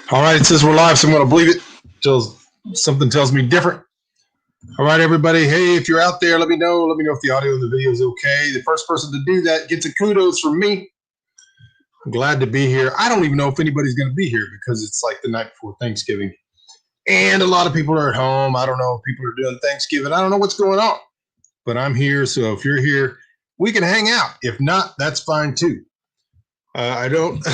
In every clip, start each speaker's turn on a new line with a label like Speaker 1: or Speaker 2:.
Speaker 1: All right, it says we're live, so I'm going to believe it until something tells me different. All right, everybody. Hey, if you're out there, let me know. Let me know if the audio and the video is okay. The first person to do that gets a kudos from me. I'm glad to be here. I don't even know if anybody's going to be here because it's like the night before Thanksgiving. And a lot of people are at home. I don't know if people are doing Thanksgiving. I don't know what's going on. But I'm here, so if you're here, we can hang out. If not, that's fine too. I don't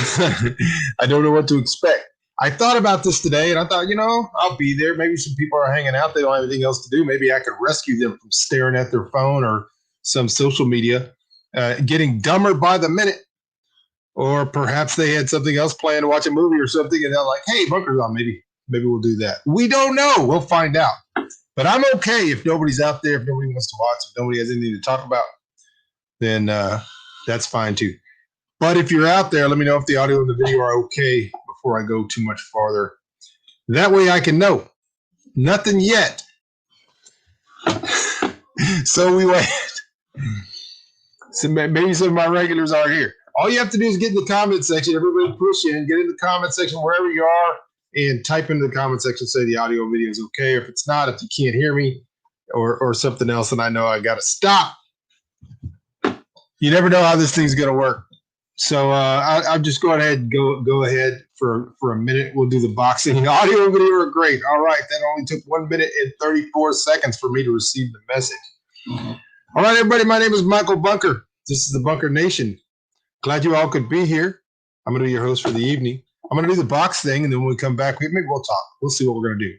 Speaker 1: I don't know what to expect. I thought about this today and I thought, I'll be there. Maybe some people are hanging out. They don't have anything else to do. Maybe I could rescue them from staring at their phone or some social media, getting dumber by the minute. Or perhaps they had something else planned to watch a movie or something and they're like, hey, bunker's on. Maybe we'll do that. We don't know. We'll find out. But I'm okay if nobody's out there, if nobody wants to watch, if nobody has anything to talk about, then that's fine too. But if you're out there, let me know if the audio and the video are okay before I go too much farther. That way I can know. Nothing yet. So we wait. So maybe some of my regulars are here. All you have to do is get in the comment section. Everybody push in, get in the comment section wherever you are, and type into the comment section, say the audio and video is okay. If it's not, if you can't hear me or something else, then I know I got to stop. You never know how this thing's going to work. So I'll just go ahead and go ahead for a minute. We'll do the boxing. Audio and video are great. All right. That only took 1 minute and 34 seconds for me to receive the message. All right, everybody. My name is Michael Bunker. This is the Bunker Nation. Glad you all could be here. I'm going to be your host for the evening. I'm going to do the box thing, and then when we come back, maybe we'll talk. We'll see what we're going to do.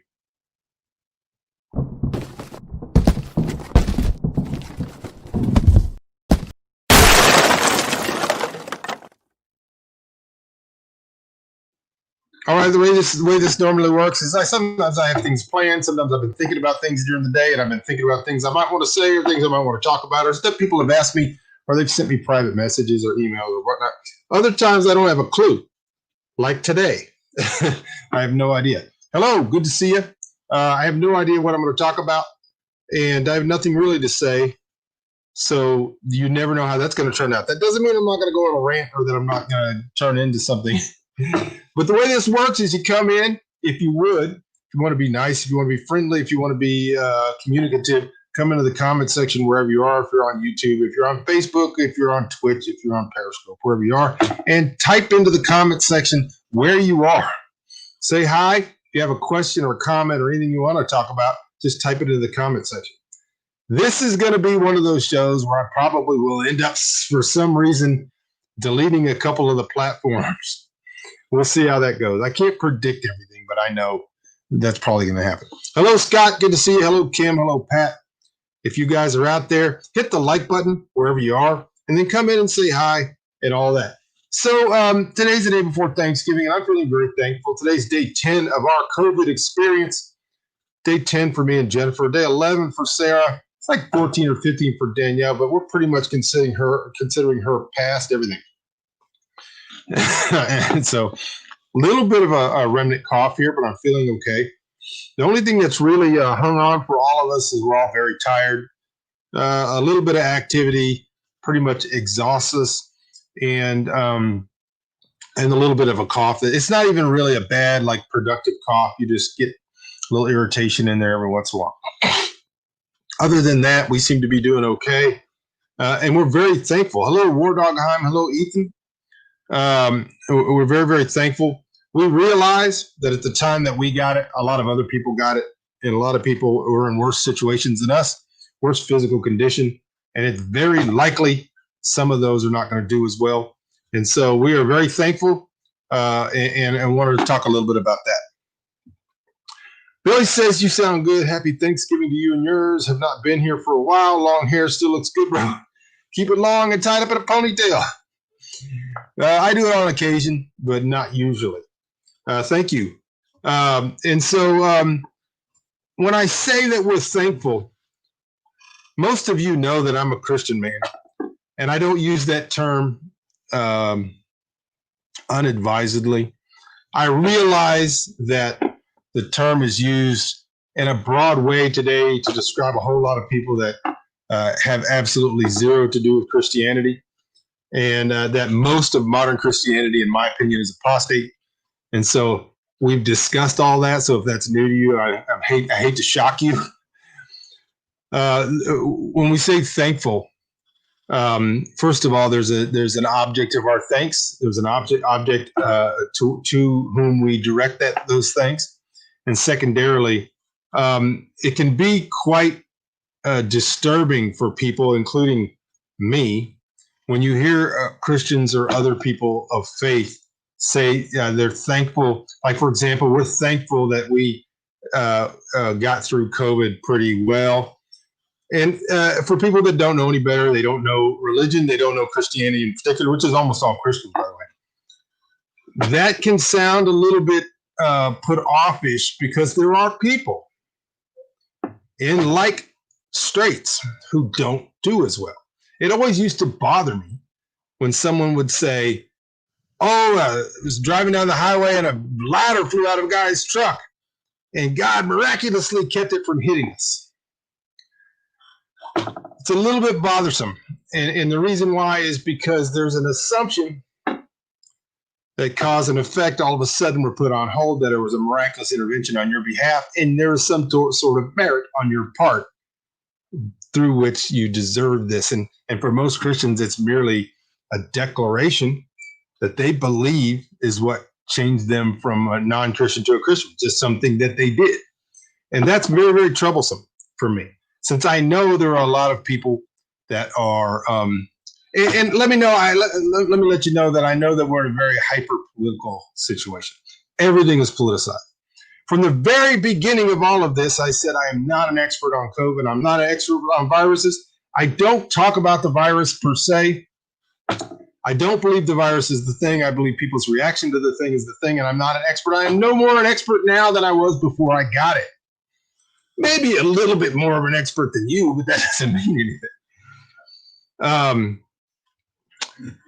Speaker 1: All right, the way this normally works is sometimes I have things planned. Sometimes I've been thinking about things during the day, and I've been thinking about things I might want to say or things I might want to talk about, or stuff people have asked me, or they've sent me private messages or emails or whatnot. Other times I don't have a clue, like today. I have no idea. Hello, good to see you. I have no idea what I'm going to talk about, and I have nothing really to say. So you never know how that's going to turn out. That doesn't mean I'm not going to go on a rant or that I'm not going to turn into something. But the way this works is you come in, if you want to be nice, if you want to be friendly, if you want to be communicative, come into the comment section wherever you are. If you're on YouTube, if you're on Facebook, if you're on Twitch, if you're on Periscope, wherever you are, and type into the comment section where you are. Say hi. If you have a question or a comment or anything you want to talk about, just type it into the comment section. This is going to be one of those shows where I probably will end up, for some reason, deleting a couple of the platforms. We'll see how that goes. I can't predict everything, but I know that's probably going to happen. Hello, Scott. Good to see you. Hello, Kim. Hello, Pat. If you guys are out there, hit the like button wherever you are, and then come in and say hi and all that. So today's the day before Thanksgiving, and I'm feeling very thankful. Today's day 10 of our COVID experience. Day 10 for me and Jennifer. Day 11 for Sarah. It's like 14 or 15 for Danielle, but we're pretty much considering her past everything. And so a little bit of a remnant cough here, but I'm feeling okay. The only thing that's really hung on for all of us is we're all very tired. A little bit of activity pretty much exhausts us, and a little bit of a cough. It's not even really a bad, like, productive cough. You just get a little irritation in there every once in a while. Other than that, we seem to be doing okay, and we're very thankful. Hello, War Dogheim. Hello, Ethan. We're very, very thankful. We realize that at the time that we got it, a lot of other people got it, and a lot of people were in worse situations than us, worse physical condition, and it's very likely some of those are not going to do as well. And so we are very thankful, and wanted to talk a little bit about that. Billy says, you sound good. Happy Thanksgiving to you and yours. Have not been here for a while. Long hair still looks good, bro. Keep it long and tied up in a ponytail. I do it on occasion, but not usually. Thank you. And so when I say that we're thankful, most of you know that I'm a Christian man, and I don't use that term unadvisedly. I realize that the term is used in a broad way today to describe a whole lot of people that have absolutely zero to do with Christianity. And that most of modern Christianity, in my opinion, is apostate. And so we've discussed all that. So if that's new to you, I hate to shock you. When we say thankful, first of all, there's an object of our thanks. There's an object to whom we direct those thanks, and secondarily, it can be quite disturbing for people, including me, when you hear Christians or other people of faith say they're thankful. Like, for example, we're thankful that we got through COVID pretty well. And for people that don't know any better, they don't know religion, they don't know Christianity in particular, which is almost all Christians, by the way. That can sound a little bit put offish because there are people in like straits who don't do as well. It always used to bother me when someone would say, oh, I was driving down the highway and a ladder flew out of a guy's truck and God miraculously kept it from hitting us. It's a little bit bothersome. And the reason why is because there's an assumption that cause and effect, all of a sudden we're put on hold, that it was a miraculous intervention on your behalf, and there is some sort of merit on your part through which you deserve this. And for most Christians, it's merely a declaration that they believe is what changed them from a non-Christian to a Christian, just something that they did. And that's very, very troublesome for me, since I know there are a lot of people that are, and let me let you know that I know that we're in a very hyper-political situation. Everything is politicized. From the very beginning of all of this, I said I am not an expert on COVID. I'm not an expert on viruses. I don't talk about the virus per se. I don't believe the virus is the thing. I believe people's reaction to the thing is the thing, and I'm not an expert. I am no more an expert now than I was before I got it. Maybe a little bit more of an expert than you, but that doesn't mean anything.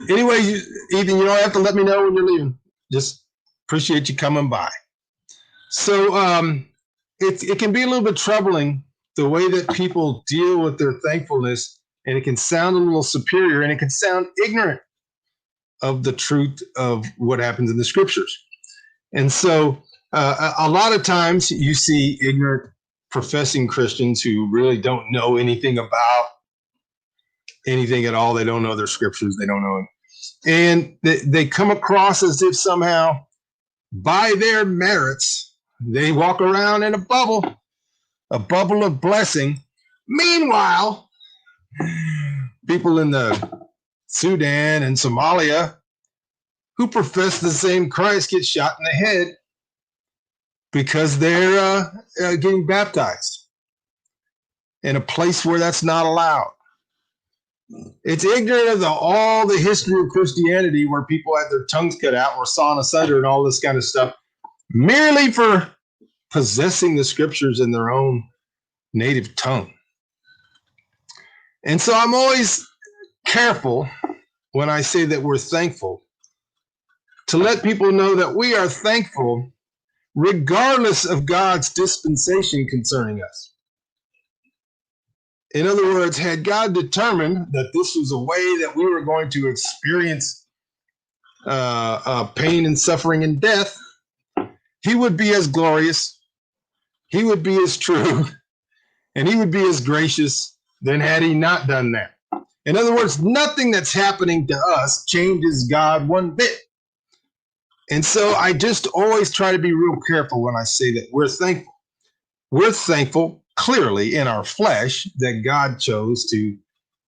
Speaker 1: Anyway, Ethan, you don't have to let me know when you're leaving. Just appreciate you coming by. So it can be a little bit troubling the way that people deal with their thankfulness, and it can sound a little superior, and it can sound ignorant of the truth of what happens in the scriptures. And so a lot of times you see ignorant professing Christians who really don't know anything about anything at all. They don't know their scriptures. They don't know it. And they come across as if somehow by their merits, they walk around in a bubble of blessing. Meanwhile, people in the Sudan and Somalia who profess the same Christ get shot in the head because they're getting baptized in a place where that's not allowed. It's ignorant of all the history of Christianity where people had their tongues cut out or sawn asunder and all this kind of stuff, merely for possessing the scriptures in their own native tongue. And so I'm always careful when I say that we're thankful to let people know that we are thankful regardless of God's dispensation concerning us. In other words, had God determined that this was a way that we were going to experience pain and suffering and death, he would be as glorious, he would be as true, and he would be as gracious than had he not done that. In other words, nothing that's happening to us changes God one bit. And so I just always try to be real careful when I say that we're thankful. We're thankful clearly in our flesh that God chose to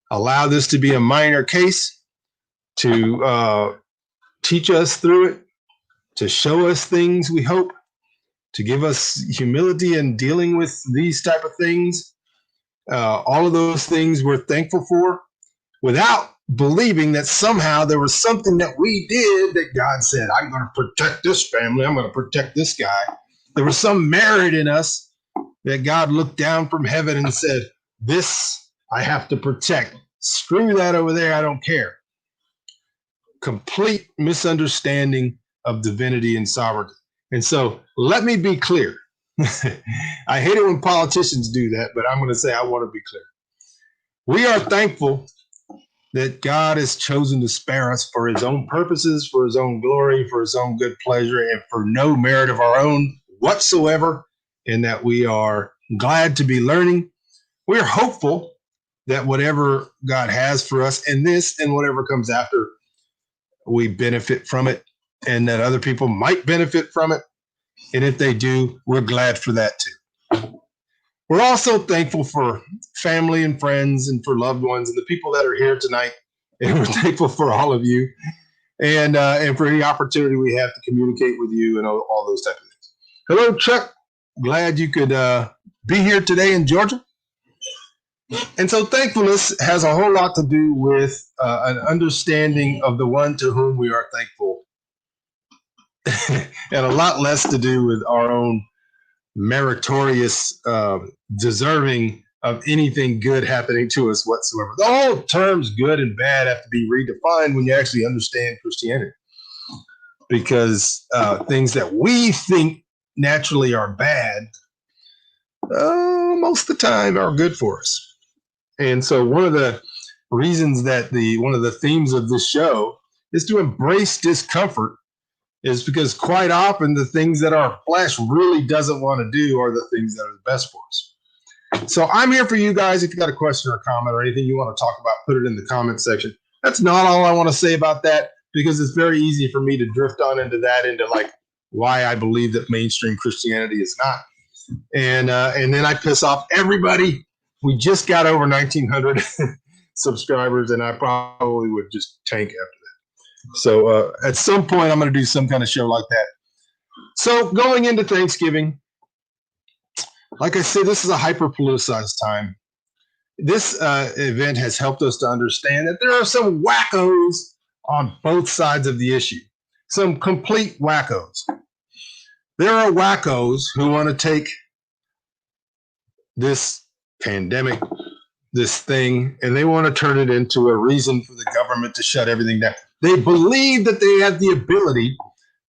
Speaker 1: allow this to be a minor case, to teach us through it, to show us things we hope, to give us humility in dealing with these type of things. All of those things we're thankful for, without believing that somehow there was something that we did that God said, I'm going to protect this family, I'm going to protect this guy. There was some merit in us that God looked down from heaven and said, this I have to protect. Screw that over there, I don't care. Complete misunderstanding of divinity and sovereignty. And so let me be clear. I hate it when politicians do that, but I'm going to say I want to be clear. We are thankful that God has chosen to spare us for his own purposes, for his own glory, for his own good pleasure, and for no merit of our own whatsoever, and that we are glad to be learning. We're hopeful that whatever God has for us in this and whatever comes after, we benefit from it, and that other people might benefit from it. And if they do, we're glad for that too. We're also thankful for family and friends and for loved ones and the people that are here tonight. And we're thankful for all of you and for the opportunity we have to communicate with you and all those type of things. Hello, Chuck. Glad you could be here today in Georgia. And so thankfulness has a whole lot to do with an understanding of the one to whom we are thankful and a lot less to do with our own meritorious deserving of anything good happening to us whatsoever. The whole terms good and bad have to be redefined when you actually understand Christianity, because things that we think naturally are bad most of the time are good for us. And so one of the reasons that one of the themes of this show is to embrace discomfort is because quite often the things that our flesh really doesn't want to do are the things that are the best for us. So I'm here for you guys. If you got a question or a comment or anything you want to talk about, put it in the comment section. That's not all I want to say about that, because it's very easy for me to drift on into like why I believe that mainstream Christianity is not. And then I piss off everybody. We just got over 1,900 subscribers, and I probably would just tank after that. So at some point, I'm going to do some kind of show like that. So going into Thanksgiving, like I said, this is a hyper-politicized time. This event has helped us to understand that there are some wackos on both sides of the issue, some complete wackos. There are wackos who want to take this pandemic, this thing, and they want to turn it into a reason for the government to shut everything down. They believe that they have the ability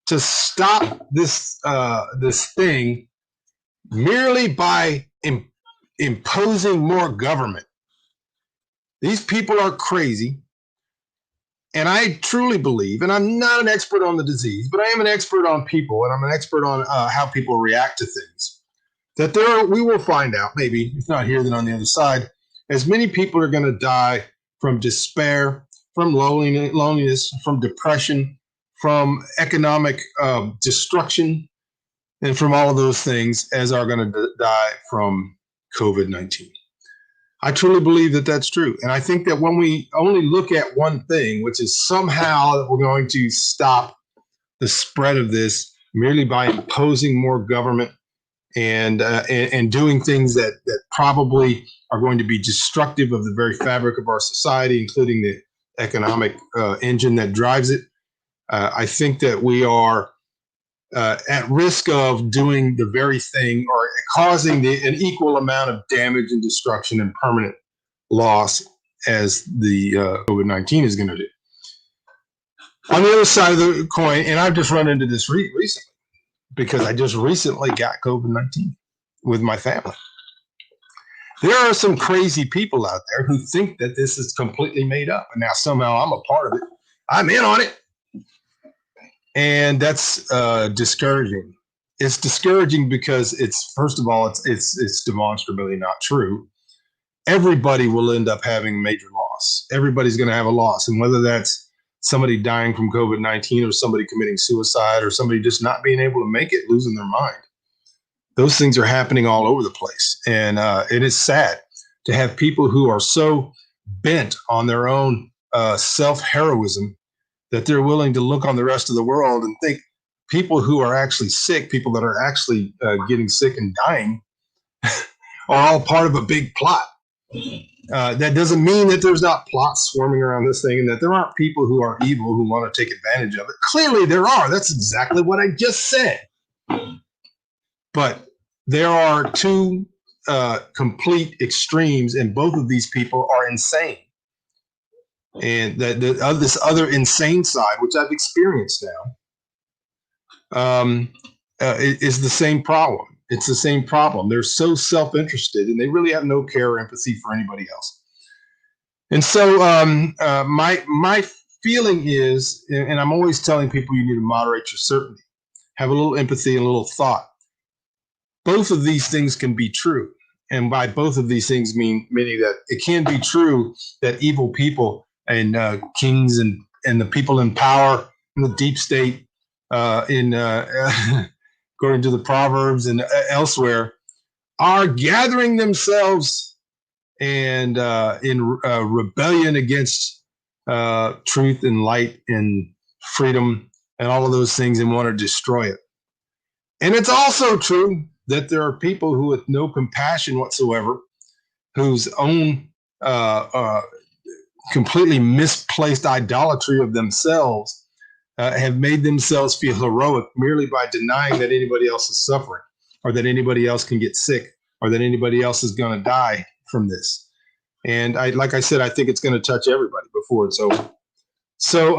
Speaker 1: to stop this thing merely by imposing more government. These people are crazy. And I truly believe, and I'm not an expert on the disease, but I am an expert on people, and I'm an expert on how people react to things. That we will find out, maybe, if not here, then on the other side, as many people are going to die from despair, from loneliness, from depression, from economic destruction, and from all of those things as are going to die from COVID-19. I truly believe that that's true. And I think that when we only look at one thing, which is somehow that we're going to stop the spread of this merely by imposing more government and doing things that probably are going to be destructive of the very fabric of our society, including the economic engine that drives it, I think that we are at risk of doing the very thing or causing an equal amount of damage and destruction and permanent loss as the COVID-19 is going to do. On the other side of the coin, and I've just run into this recently, because I just recently got COVID-19 with my family. There are some crazy people out there who think that this is completely made up, and now somehow I'm a part of it. I'm in on it. And that's discouraging. It's discouraging because it's, first of all, it's demonstrably not true. Everybody will end up having major loss. Everybody's going to have a loss. And whether that's somebody dying from COVID-19 or somebody committing suicide or somebody just not being able to make it, losing their mind. Those things are happening all over the place. And it is sad to have people who are so bent on their own self-heroism that they're willing to look on the rest of the world and think people who are actually sick, people that are actually getting sick and dying, are all part of a big plot. That doesn't mean that there's not plots swarming around this thing and that there aren't people who are evil who want to take advantage of it. Clearly there are. That's exactly what I just said. But there are two complete extremes, and both of these people are insane. And this other insane side, which I've experienced now, is the same problem. It's the same problem. They're so self-interested, and they really have no care or empathy for anybody else. And so my feeling is, and I'm always telling people, you need to moderate your certainty, have a little empathy and a little thought. Both of these things can be true. And by both of these things meaning that it can be true that evil people and kings and the people in power in the deep state, in according to the Proverbs and elsewhere, are gathering themselves and in rebellion against truth and light and freedom and all of those things and want to destroy it. And it's also true that there are people who, with no compassion whatsoever, whose own completely misplaced idolatry of themselves have made themselves feel heroic merely by denying that anybody else is suffering, or that anybody else can get sick, or that anybody else is going to die from this. And like I said, I think it's going to touch everybody before it's over. So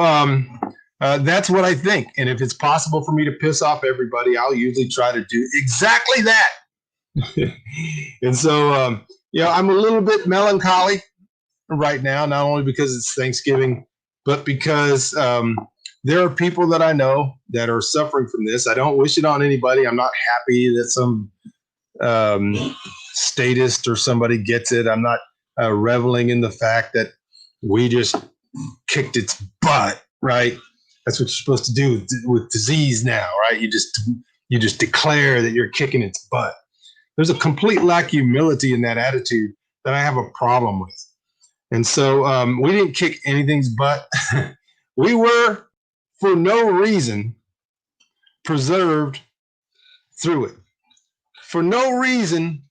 Speaker 1: that's what I think. And if it's possible for me to piss off everybody, I'll usually try to do exactly that. And so, I'm a little bit melancholy right now, not only because it's Thanksgiving, but because there are people that I know that are suffering from this. I don't wish it on anybody. I'm not happy that some statist or somebody gets it. I'm not reveling in the fact that we just kicked its butt, right? That's what you're supposed to do with disease now, right? You just declare that you're kicking its butt. There's a complete lack of humility in that attitude that I have a problem with. And so we didn't kick anything's butt. We were, for no reason, preserved through it. For no reason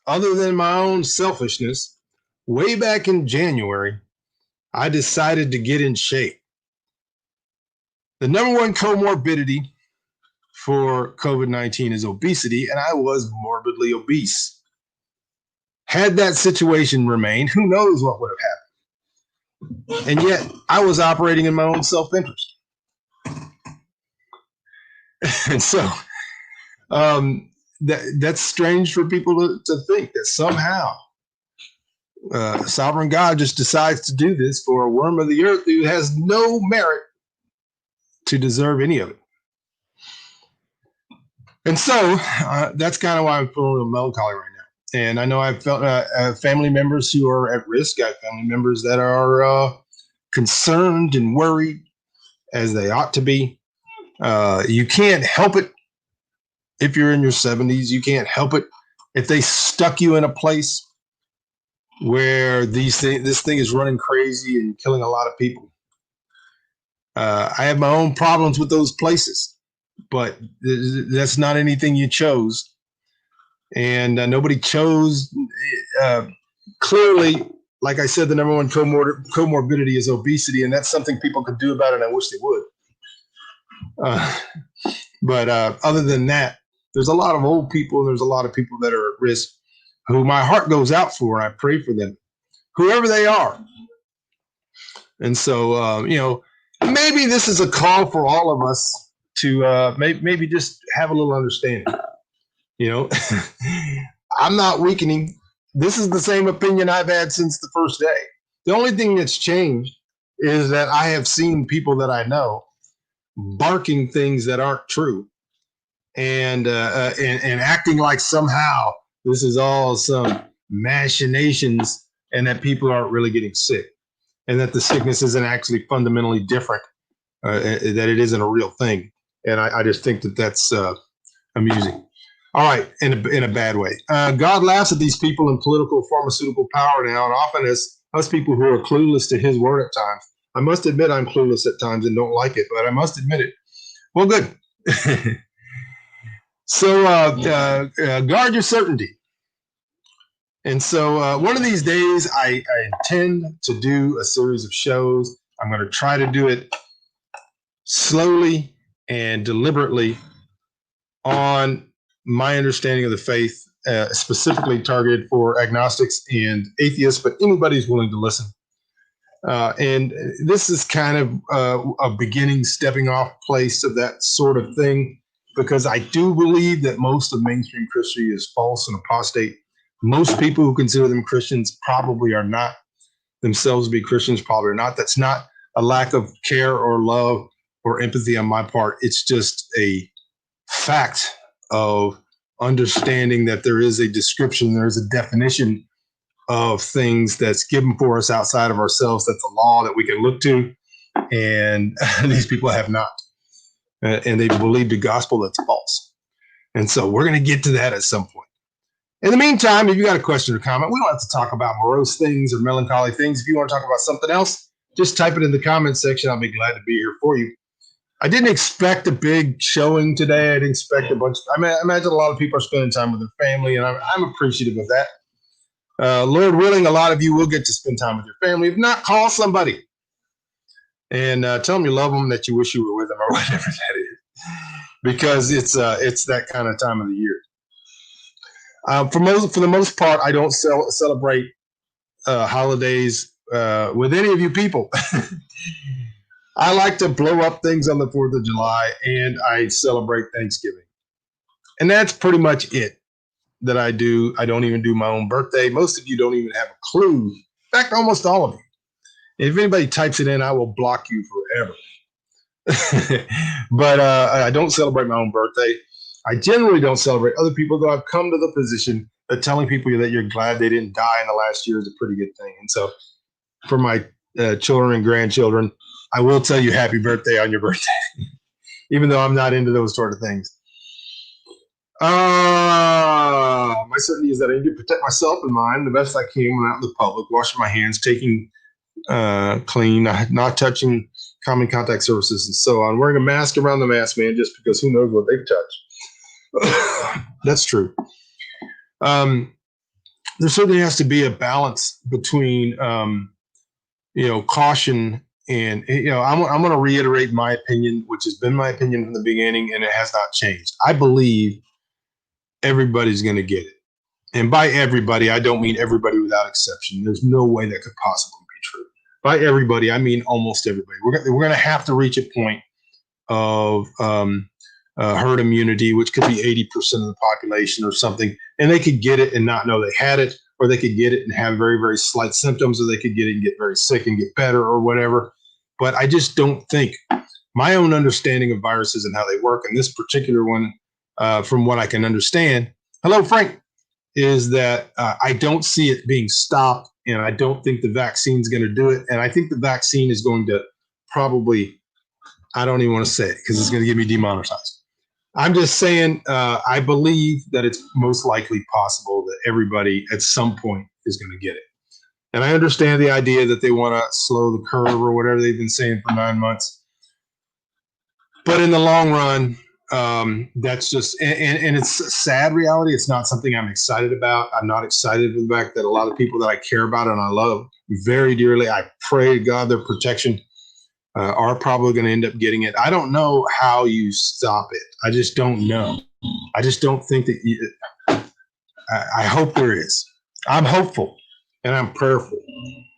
Speaker 1: other than my own selfishness, way back in January, I decided to get in shape. The number one comorbidity for COVID-19 is obesity, and I was morbidly obese. Had that situation remained, who knows what would have happened? And yet, I was operating in my own self-interest. And so, that's strange for people to think that somehow sovereign God just decides to do this for a worm of the earth who has no merit to deserve any of it. And so that's kind of why I'm feeling a little melancholy right now. And I know I've felt family members who are at risk. I have family members that are concerned and worried, as they ought to be. You can't help it if you're in your 70s. You can't help it if they stuck you in a place where this thing is running crazy and killing a lot of people. I have my own problems with those places, but that's not anything you chose. And nobody chose. Clearly, like I said, the number one comorbidity is obesity, and that's something people could do about it. And I wish they would. But other than that, there's a lot of old people, and there's a lot of people that are at risk who my heart goes out for, and I pray for them, whoever they are. And so, maybe this is a call for all of us to maybe just have a little understanding. I'm not weakening. This is the same opinion I've had since the first day. The only thing that's changed is that I have seen people that I know barking things that aren't true and acting like somehow this is all some machinations and that people aren't really getting sick and that the sickness isn't actually fundamentally different, that it isn't a real thing. And I just think that that's amusing. All right, in a bad way. God laughs at these people in political pharmaceutical power now, and often as us people who are clueless to his word at times. I must admit I'm clueless at times and don't like it, but I must admit it. Well, good. So guard your certainty. And so one of these days, I intend to do a series of shows. I'm going to try to do it slowly and deliberately on my understanding of the faith, specifically targeted for agnostics and atheists, but anybody's willing to listen. And this is kind of a beginning, stepping off place of that sort of thing, because I do believe that most of mainstream Christianity is false and apostate. Most people who consider them Christians probably are not. themselves to be Christians probably are not. That's not a lack of care or love or empathy on my part. It's just a fact of understanding that there is a description, there is a definition of things that's given for us outside of ourselves. That's a law that we can look to. And these people have not. And they believed a gospel that's false. And so we're going to get to that at some point. In the meantime, if you got a question or comment, we don't have to talk about morose things or melancholy things. If you want to talk about something else, just type it in the comments section. I'll be glad to be here for you. I didn't expect a big showing today. I didn't expect a bunch. I imagine a lot of people are spending time with their family, and I'm appreciative of that. Lord willing, a lot of you will get to spend time with your family. If not, call somebody and tell them you love them, that you wish you were with them, or whatever that is, because it's that kind of time of the year. For the most part, I don't celebrate holidays with any of you people. I like to blow up things on the 4th of July, and I celebrate Thanksgiving. And that's pretty much it that I do. I don't even do my own birthday. Most of you don't even have a clue. In fact, almost all of you. If anybody types it in, I will block you forever. But I don't celebrate my own birthday. I generally don't celebrate other people, though I've come to the position that telling people that you're glad they didn't die in the last year is a pretty good thing. And so for my children and grandchildren, I will tell you happy birthday on your birthday, even though I'm not into those sort of things. My certainty is that I need to protect myself and mine the best I can when out in the public, washing my hands, taking clean, not touching common contact surfaces, and so on. Wearing a mask around the mask man, just because who knows what they've touched. That's true. There certainly has to be a balance between, caution and, I'm going to reiterate my opinion, which has been my opinion from the beginning, and it has not changed. I believe everybody's going to get it. And by everybody, I don't mean everybody without exception. There's no way that could possibly be true. By everybody, I mean almost everybody. We're going to have to reach a point of herd immunity, which could be 80% of the population or something, and they could get it and not know they had it, or they could get it and have very, very slight symptoms, or they could get it and get very sick and get better or whatever. But I just don't think, my own understanding of viruses and how they work, and this particular one, from what I can understand, hello, Frank, is that I don't see it being stopped, and I don't think the vaccine is going to do it. And I think the vaccine is going to probably, I don't even want to say it because it's going to get me demonetized. I'm just saying, I believe that it's most likely possible that everybody at some point is going to get it. And I understand the idea that they want to slow the curve or whatever they've been saying for 9 months. But in the long run, that's just, and it's a sad reality. It's not something I'm excited about. I'm not excited for the fact that a lot of people that I care about and I love very dearly, I pray to God their protection, are probably going to end up getting it. I don't know how you stop it. I just don't know. I just don't think that I hope there is. I'm hopeful and I'm prayerful,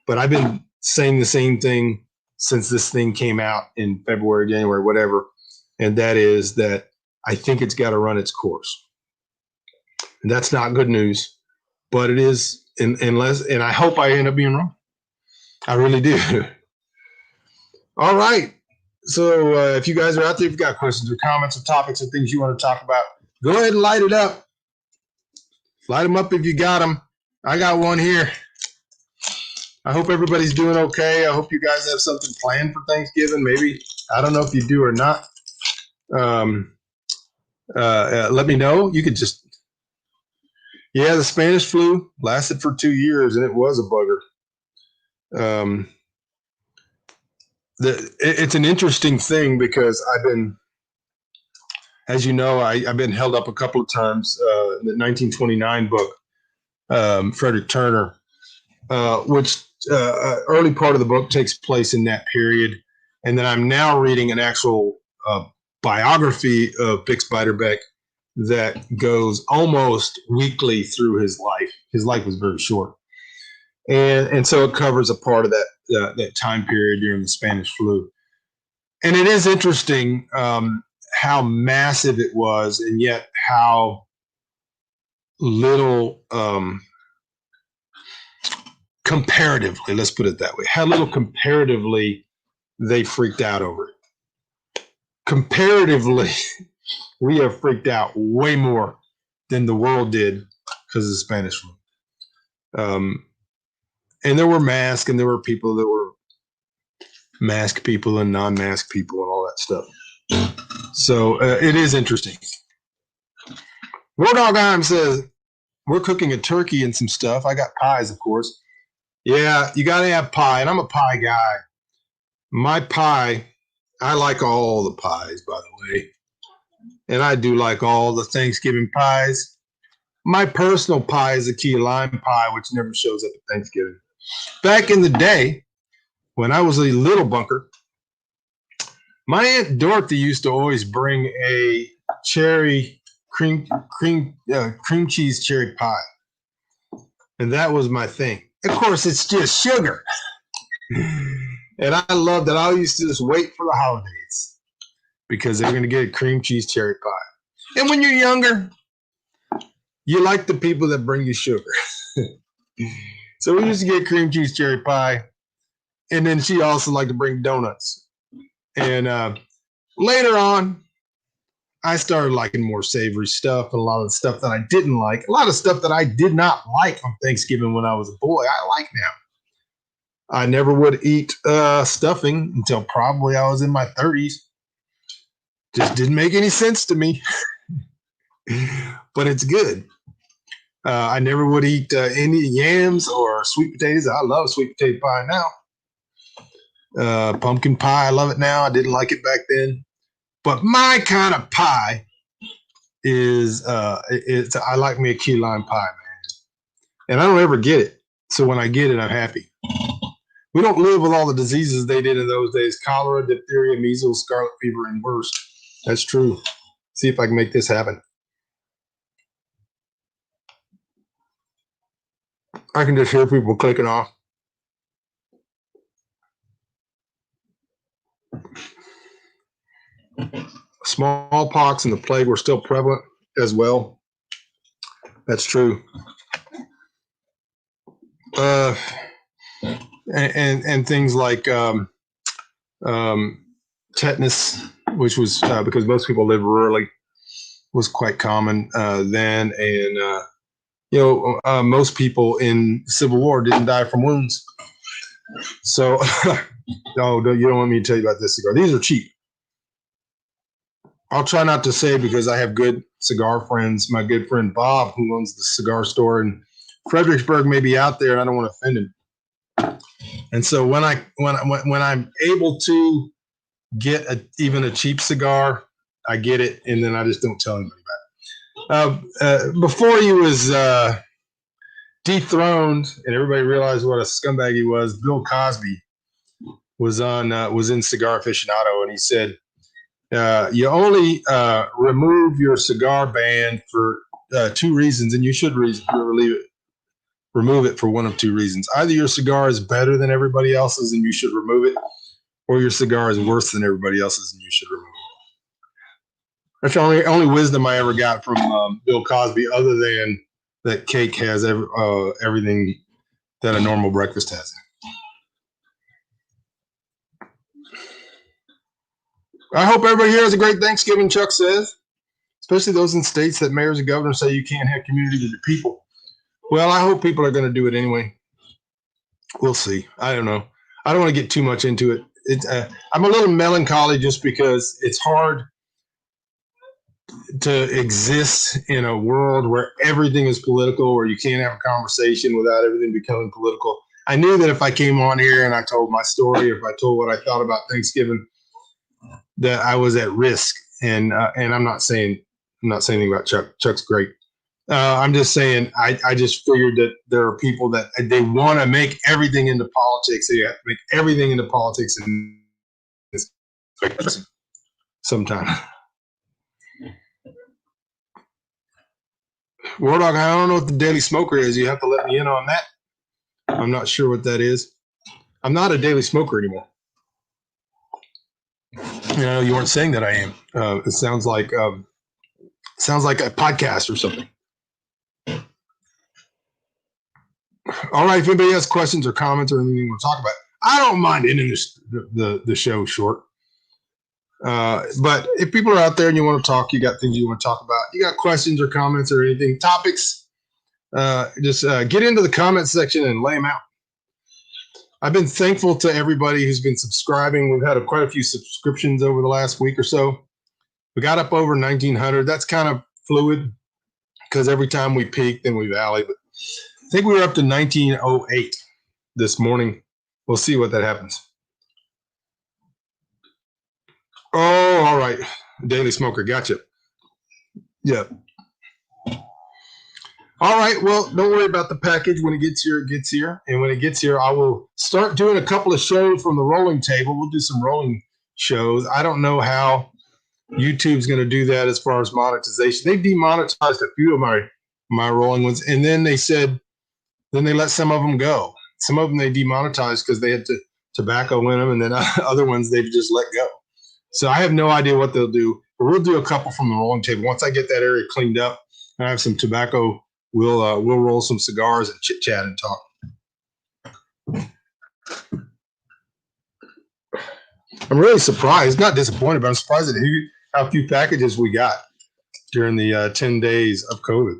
Speaker 1: but I've been saying the same thing since this thing came out in February, January, whatever. And that is that I think it's got to run its course. And that's not good news, but it is, unless, and I hope I end up being wrong. I really do. All right. So if you guys are out there, if you've got questions or comments or topics or things you want to talk about, go ahead and light it up. Light them up if you got them. I got one here. I hope everybody's doing okay. I hope you guys have something planned for Thanksgiving. Maybe, I don't know if you do or not. Let me know. You could just, the Spanish flu lasted for 2 years and it was a bugger. It's an interesting thing because I've been, as you know, I've been held up a couple of times. The 1929 book, Frederick Turner, which early part of the book takes place in that period. And then I'm now reading an actual biography of Bix Beiderbecke that goes almost weekly through his life. His life was very short. And so it covers a part of that time period during the Spanish flu. And it is interesting how massive it was, and yet how little comparatively, let's put it that way, how little comparatively they freaked out over it. Comparatively, we have freaked out way more than the world did because of the Spanish flu. And there were masks, and there were people that were masked people and non-masked people and all that stuff. So it is interesting. War Dog Heim says, we're cooking a turkey and some stuff. I got pies, of course. Yeah, you got to have pie, and I'm a pie guy. My pie, I like all the pies, by the way. And I do like all the Thanksgiving pies. My personal pie is a key lime pie, which never shows up at Thanksgiving. Back in the day, when I was a little bunker, my Aunt Dorothy used to always bring a cherry cream cheese cherry pie. And that was my thing. Of course, it's just sugar. And I loved that. I used to just wait for the holidays because they were going to get a cream cheese cherry pie. And when you're younger, you like the people that bring you sugar. So we used to get cream cheese cherry pie. And then she also liked to bring donuts. And later on, I started liking more savory stuff and a lot of the stuff that I didn't like. A lot of stuff that I did not like on Thanksgiving when I was a boy, I like now. I never would eat stuffing until probably I was in my 30s. Just didn't make any sense to me. But it's good. I never would eat any yams or sweet potatoes. I love sweet potato pie now. Pumpkin pie, I love it now. I didn't like it back then. But my kind of pie is I like me a key lime pie, man. And I don't ever get it. So when I get it, I'm happy. We don't live with all the diseases they did in those days. Cholera, diphtheria, measles, scarlet fever, and worse. That's true. See if I can make this happen. I can just hear people clicking off. Smallpox and the plague were still prevalent as well. That's true. And things like tetanus, which was because most people live rurally, was quite common then. And most people in the Civil War didn't die from wounds. So, no, you don't want me to tell you about this cigar. These are cheap. I'll try not to say because I have good cigar friends. My good friend Bob, who owns the cigar store in Fredericksburg, may be out there, and I don't want to offend him. And so when I'm able to get even a cheap cigar, I get it, and then I just don't tell anybody about it. Before he was dethroned, and everybody realized what a scumbag he was, Bill Cosby was in Cigar Aficionado, and he said, you only remove your cigar ban for 2 reasons, and you should remove it for one of 2 reasons. Either your cigar is better than everybody else's and you should remove it, or your cigar is worse than everybody else's and you should remove it. That's the only wisdom I ever got from Bill Cosby, other than that cake has everything that a normal breakfast has. I hope everybody here has a great Thanksgiving, Chuck says, especially those in states that mayors and governors say you can't have community with your people. Well, I hope people are going to do it anyway. We'll see. I don't know. I don't want to get too much into it. I'm a little melancholy just because it's hard to exist in a world where everything is political, where you can't have a conversation without everything becoming political. I knew that if I came on here and I told my story, if I told what I thought about Thanksgiving, that I was at risk. And I'm not saying anything about Chuck. Chuck's great. I'm just saying I just figured that there are people that they want to make everything into politics. They have to make everything into politics, and it's sometimes. War Dog, I don't know what the Daily Smoker is. You have to let me in on that. I'm not sure what that is. I'm not a Daily Smoker anymore. You weren't saying that I am. It sounds like a podcast or something. All right. If anybody has questions or comments or anything you want to talk about, I don't mind ending the show short. But if people are out there and you want to talk, you got things you want to talk about, you got questions or comments or anything, topics, just get into the comment section and lay them out. I've been thankful to everybody who's been subscribing. We've had quite a few subscriptions over the last week or so. We got up over 1,900. That's kind of fluid because every time we peak, then we valley. But I think we were up to 1,908 this morning. We'll see what that happens. Oh, all right. Daily Smoker, gotcha. Yeah. All right. Well, don't worry about the package. When it gets here, it gets here. And when it gets here, I will start doing a couple of shows from the rolling table. We'll do some rolling shows. I don't know how YouTube's going to do that as far as monetization. They demonetized a few of my rolling ones, and then they said, then they let some of them go. Some of them they demonetized because they had tobacco in them, and then other ones they've just let go. So I have no idea what they'll do. But we'll do a couple from the rolling table. Once I get that area cleaned up and I have some tobacco, we'll roll some cigars and chit chat and talk. I'm really surprised, not disappointed, but I'm surprised at how few packages we got during the 10 days of COVID.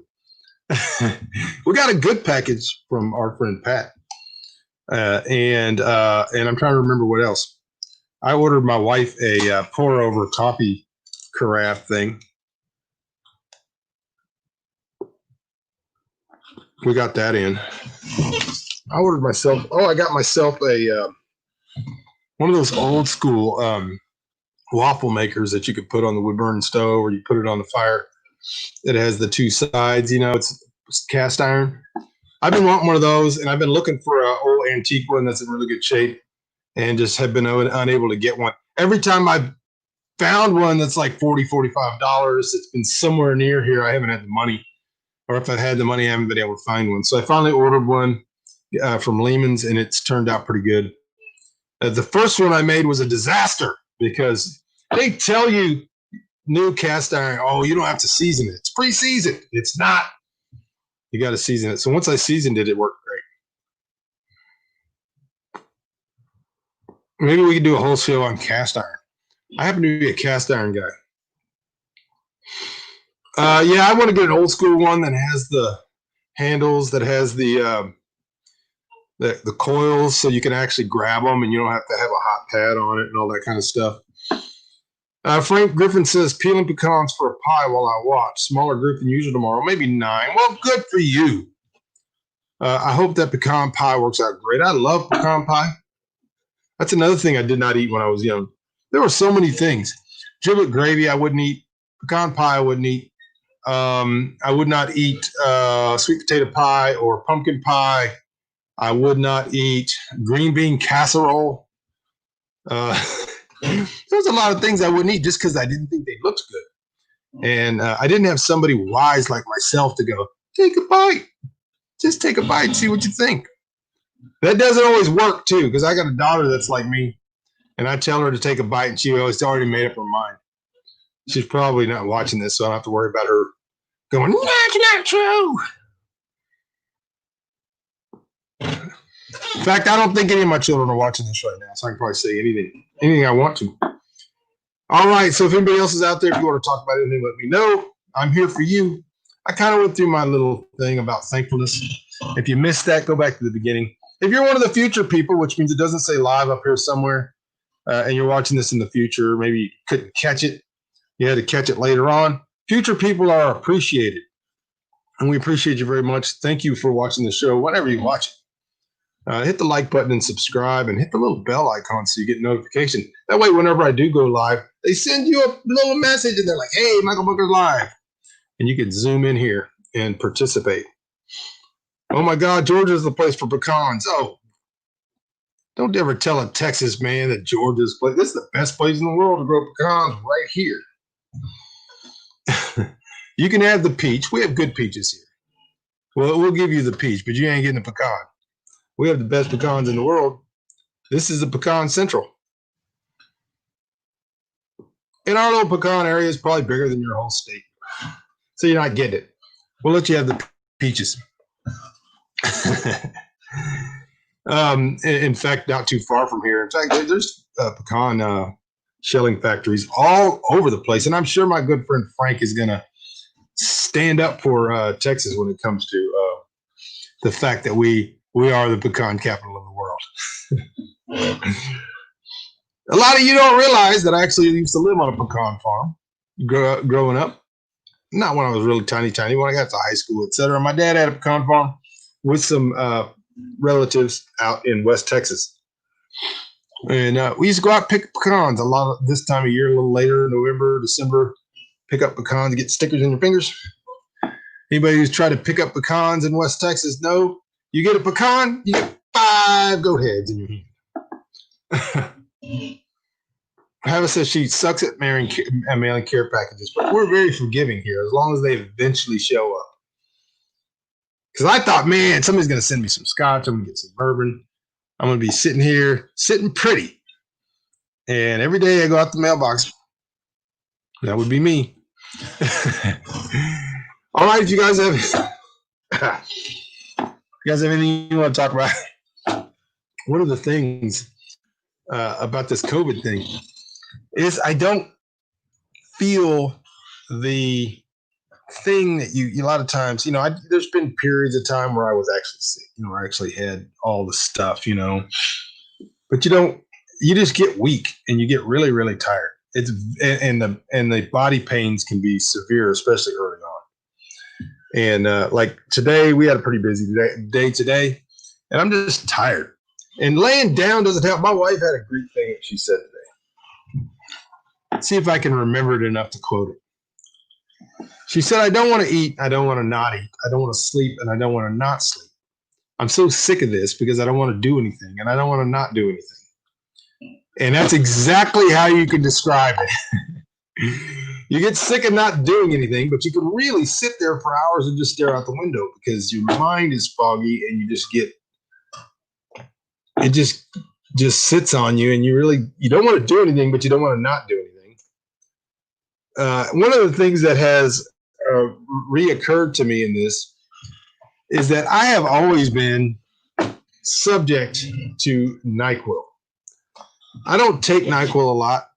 Speaker 1: We got a good package from our friend Pat, and I'm trying to remember what else. I ordered my wife a pour over coffee carafe thing. We got that in. I ordered myself. Oh, I got myself a one of those old school waffle makers that you could put on the wood burning stove, or you put it on the fire. It has the two sides. You know, it's cast iron. I've been wanting one of those, and I've been looking for an old antique one that's in really good shape, and just have been unable to get one. Every time I've found one that's like $40, $45, it's been somewhere near here. I haven't had the money, or if I've had the money, I haven't been able to find one. So I finally ordered one from Lehman's, and it's turned out pretty good. The first one I made was a disaster because they tell you new cast iron, oh, you don't have to season it. It's pre-seasoned. It's not. You got to season it. So once I seasoned it, it worked great. Maybe we could do a whole show on cast iron. I happen to be a cast iron guy. Yeah, I want to get an old school one that has the handles, that has the coils, so you can actually grab them and you don't have to have a hot pad on it and all that kind of stuff. Frank Griffin says, peeling pecans for a pie while I watch. Smaller group than usual tomorrow, maybe 9. Well, good for you. I hope that pecan pie works out great. I love pecan pie. That's another thing I did not eat when I was young. There were so many things. Giblet gravy I wouldn't eat. Pecan pie I wouldn't eat. I would not eat sweet potato pie or pumpkin pie. I would not eat green bean casserole. There's a lot of things I wouldn't eat just because I didn't think they looked good. And I didn't have somebody wise like myself to go, take a bite. Just take a bite and see what you think. That doesn't always work, too, because I got a daughter that's like me. And I tell her to take a bite, and she always already made up her mind. She's probably not watching this, so I don't have to worry about her going, that's not true. In fact, I don't think any of my children are watching this right now, so I can probably say anything I want to. All right, so if anybody else is out there, if you want to talk about anything, let me know. I'm here for you. I kind of went through my little thing about thankfulness. If you missed that, go back to the beginning. If you're one of the future people, which means it doesn't say live up here somewhere, and you're watching this in the future, maybe you couldn't catch it. You had to catch it later on. Future people are appreciated, and we appreciate you very much. Thank you for watching the show, whenever you watch it. Hit the like button and subscribe, and hit the little bell icon so you get notification. That way, whenever I do go live, they send you a little message, and they're like, hey, Michael Booker's live. And you can zoom in here and participate. Oh, my God, Georgia's the place for pecans. Oh, don't ever tell a Texas man that Georgia's place. This is the best place in the world to grow pecans, right here. You can have the peach. We have good peaches here. Well, we'll give you the peach, but you ain't getting the pecan. We have the best pecans in the world. This is the Pecan Central. And our little pecan area is probably bigger than your whole state. So you're not getting it. We'll let you have the peaches. In fact, not too far from here. In fact, there's pecan shelling factories all over the place, and I'm sure my good friend Frank is gonna stand up for Texas when it comes to the fact that we are the pecan capital of the world. A lot of you don't realize that I actually used to live on a pecan farm growing up. Not when I was really tiny, when I got to high school, etc. My dad had a pecan farm with some relatives out in West Texas. And we used to go out and pick pecans a lot of this time of year, a little later, November, December, pick up pecans, get stickers in your fingers. Anybody who's tried to pick up pecans in West Texas, know you get a pecan, you get 5 goat heads in your hand. Hava says she sucks at mailing care packages, but we're very forgiving here as long as they eventually show up. Because I thought, man, somebody's going to send me some scotch. I'm going to get some bourbon. I'm going to be sitting here, sitting pretty. And every day I go out the mailbox. That would be me. All right, you guys have anything you want to talk about? One of the things about this COVID thing is I don't feel the thing that you a lot of times, there's been periods of time where I was actually sick, where I actually had all the stuff, but you just get weak and you get really, really tired. And the body pains can be severe, especially early on. And like today, we had a pretty busy day today, and I'm just tired. And laying down doesn't help. My wife had a great thing that she said today. Let's see if I can remember it enough to quote it. She said, I don't want to eat. I don't want to not eat. I don't want to sleep, and I don't want to not sleep. I'm so sick of this because I don't want to do anything, and I don't want to not do anything. And that's exactly how you can describe it. You get sick of not doing anything, but you can really sit there for hours and just stare out the window because your mind is foggy and you just get, it just sits on you, and you don't want to do anything, but you don't want to not do anything. One of the things that has reoccurred to me in this is that I have always been subject to NyQuil. I don't take NyQuil a lot,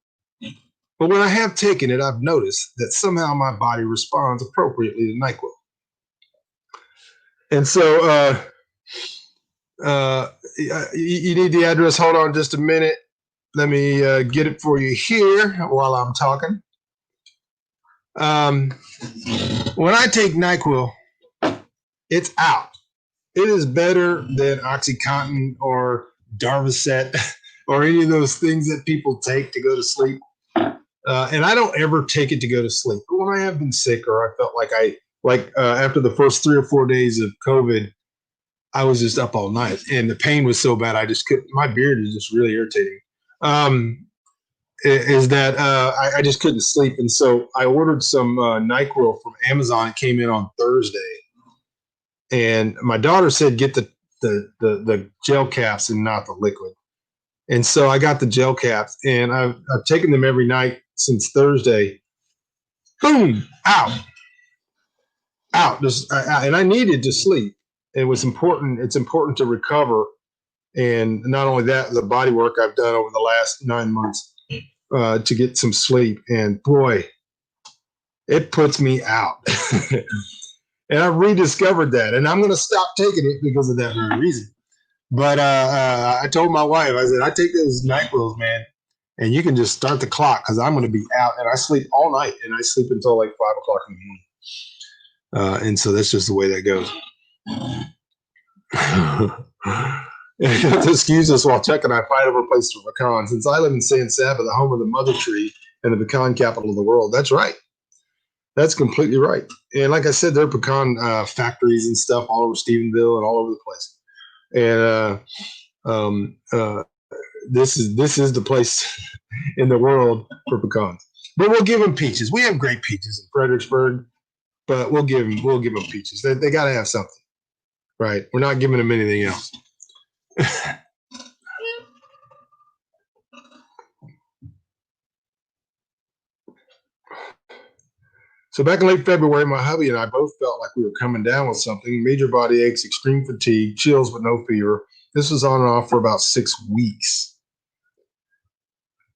Speaker 1: but when I have taken it, I've noticed that somehow my body responds appropriately to NyQuil. And so you need the address. Hold on just a minute. Let me get it for you here while I'm talking. When I take NyQuil, it's out. It is better than OxyContin or Darvocet or any of those things that people take to go to sleep. And I don't ever take it to go to sleep. But when I have been sick or I felt like after the first 3 or 4 days of COVID, I was just up all night. And the pain was so bad, I just couldn't. My beard is just really irritating. Is that I just couldn't sleep. And so I ordered some NyQuil from Amazon. It came in on Thursday. And my daughter said, get the gel caps and not the liquid. And so I got the gel caps, and I've taken them every night since Thursday. Boom, out. And I needed to sleep. It was important. It's important to recover. And not only that, the body work I've done over the last 9 months to get some sleep. And boy, it puts me out. And I've rediscovered that. And I'm going to stop taking it because of that very reason. But I told my wife, I said, I take those NyQuils, man, and you can just start the clock because I'm going to be out. And I sleep all night, and I sleep until like 5 o'clock in the morning. And so that's just the way that goes. You have to excuse us while Chuck and I fight over a place for pecan. Since I live in San Saba, the home of the mother tree and the pecan capital of the world. That's right. That's completely right. And like I said, there are pecan factories and stuff all over Stephenville and all over the place. And this is the place in the world for pecans. But we'll give them peaches. We have great peaches in Fredericksburg, but we'll give them peaches. They got to have something, right? We're not giving them anything else. So back in late February, my hubby and I both felt like we were coming down with something: major body aches, extreme fatigue, chills, but no fever. This was on and off for about 6 weeks.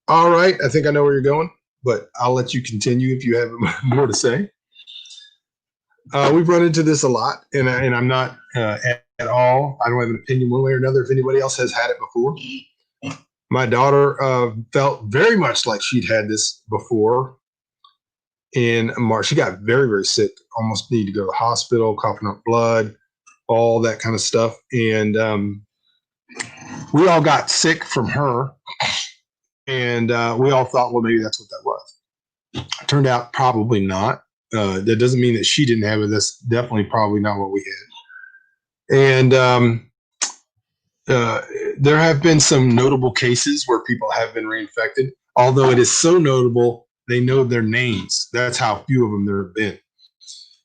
Speaker 1: All right, I think I know where you're going, but I'll let you continue if you have more to say. We've run into this a lot, and I'm not at all. I don't have an opinion one way or another if anybody else has had it before. My daughter felt very much like she'd had this before in March. She got very, very sick, almost needed to go to the hospital, coughing up blood, all that kind of stuff. And we all got sick from her, and we all thought, well, maybe that's what that was. It turned out probably not. That doesn't mean that she didn't have it. That's definitely probably not what we had. And there have been some notable cases where people have been reinfected, although it is so notable, they know their names. That's how few of them there have been.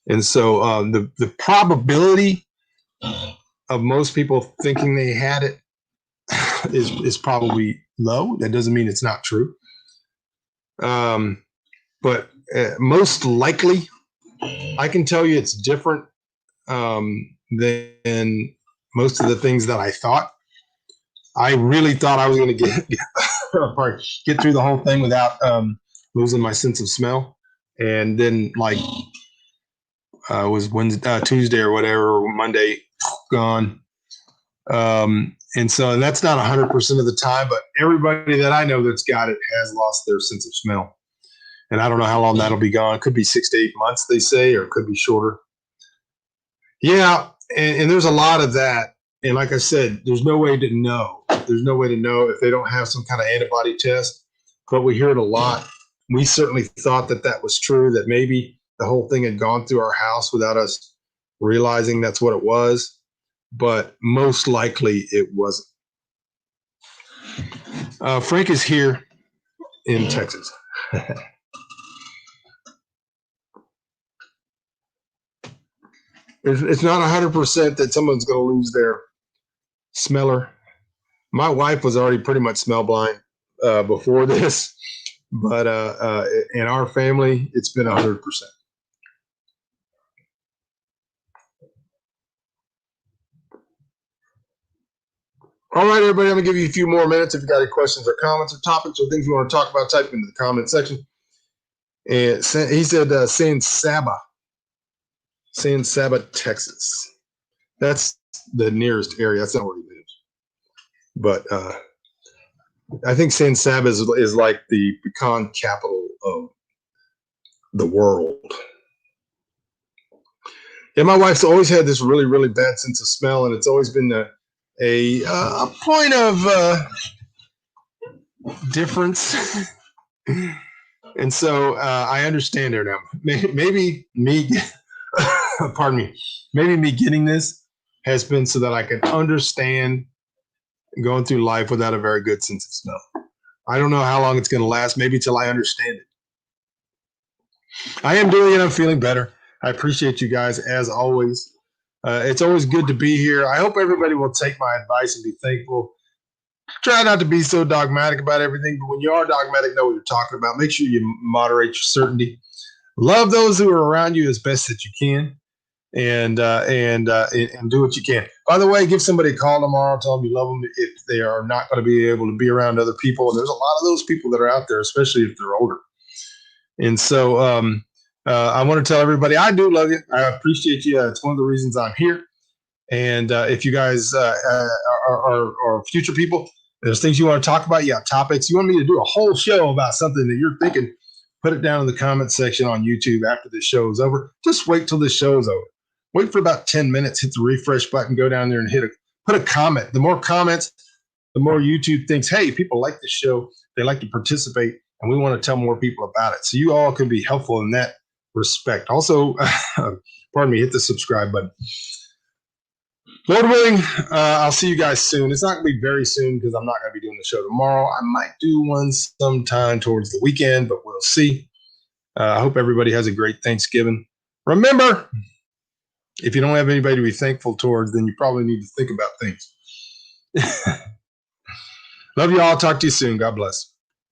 Speaker 1: And so the probability of most people thinking they had it is probably low. That doesn't mean it's not true. But most likely, I can tell you it's different than most of the things that I thought. I really thought I was going to get through the whole thing without losing my sense of smell. And then, like, was Wednesday, Tuesday or whatever, or Monday, gone. And so that's not 100% of the time, but everybody that I know that's got it has lost their sense of smell. And I don't know how long that'll be gone. It could be 6 to 8 months, they say, or it could be shorter. Yeah, and there's a lot of that. And like I said, there's no way to know. There's no way to know if they don't have some kind of antibody test. But we hear it a lot. We certainly thought that that was true, that maybe the whole thing had gone through our house without us realizing that's what it was. But most likely it wasn't. Frank is here in Texas. It's not 100% that someone's going to lose their smeller. My wife was already pretty much smell blind before this, but in our family, it's been 100%. All right, everybody, I'm going to give you a few more minutes. If you got any questions or comments or topics or things you want to talk about, type into the comment section. And he said San Saba, Texas. That's the nearest area. That's not where he lives. But I think San Saba is like the pecan capital of the world. Yeah, my wife's always had this really, really bad sense of smell, and it's always been a point of difference. And so I understand her now. Maybe me, pardon me, maybe me getting this has been so that I can understand going through life without a very good sense of smell. I don't know how long it's going to last, maybe till I understand it. I am doing it. I'm feeling better. I appreciate you guys, as always. It's always good to be here. I hope everybody will take my advice and be thankful. Try not to be so dogmatic about everything, but when you are dogmatic, know what you're talking about. Make sure you moderate your certainty. Love those who are around you as best that you can, and do what you can. By the way, give somebody a call tomorrow. Tell them you love them if they are not going to be able to be around other people. And there's a lot of those people that are out there, especially if they're older. And so I want to tell everybody I do love you. I appreciate you. It's one of the reasons I'm here. And if you guys are future people, there's things you want to talk about, you got topics, you want me to do a whole show about something that you're thinking, put it down in the comment section on YouTube after this show is over. Just wait till this show is over. Wait for about 10 minutes, hit the refresh button, go down there and put a comment. The more comments, the more YouTube thinks, hey, people like this show. They like to participate, and we want to tell more people about it. So you all can be helpful in that respect. Also, pardon me, hit the subscribe button. Lord willing, I'll see you guys soon. It's not going to be very soon because I'm not going to be doing the show tomorrow. I might do one sometime towards the weekend, but we'll see. I hope everybody has a great Thanksgiving. Remember, if you don't have anybody to be thankful towards, then you probably need to think about things. Love you all. Talk to you soon. God bless.